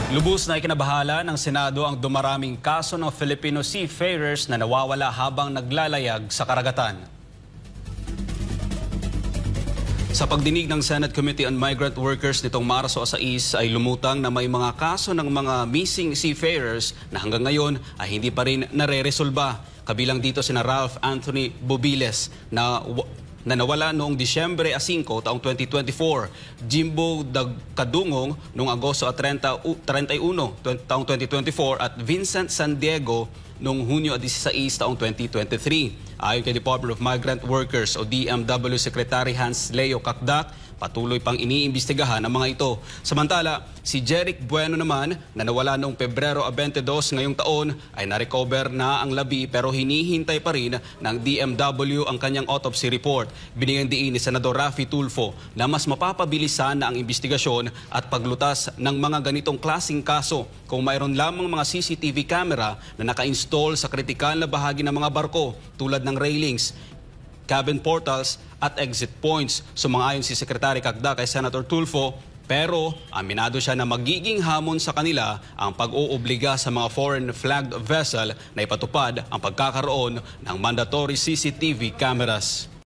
Lubos na ikinabahala ng Senado ang dumaraming kaso ng Filipino seafarers na nawawala habang naglalayag sa karagatan. Sa pagdinig ng Senate Committee on Migrant Workers nitong Marso 6 ay lumutang na may mga kaso ng mga missing seafarers na hanggang ngayon ay hindi pa rin nare-resolba. Kabilang dito sina Ralph Anthony Bobiles na nawala noong Disyembre 5 taong 2024, Jimbo Kadungong noong Agosto 31 taong 2024 at Vincent San Diego noong Hunyo 16 taong 2023. Ayon kay Department of Migrant Workers o DMW Secretary Hans Leo Kakdak, patuloy pang iniimbestigahan ang mga ito. Samantala, si Jeric Bueno naman na nawala noong Pebrero 22 ngayong taon ay narecover na ang labi pero hinihintay pa rin ng DMW ang kanyang autopsy report. Binigyang diin ni Senador Raffy Tulfo na mas mapapabilisan na ang investigasyon at paglutas ng mga ganitong klaseng kaso kung mayroon lamang mga CCTV camera na naka-install sa kritikal na bahagi ng mga barko tulad ng railings, cabin portals at exit points. Sumang-ayon si Secretary Kakdak kay Senator Tulfo, pero aminado siya na magiging hamon sa kanila ang pag-oobliga sa mga foreign flagged vessel na ipatupad ang pagkakaroon ng mandatory CCTV cameras.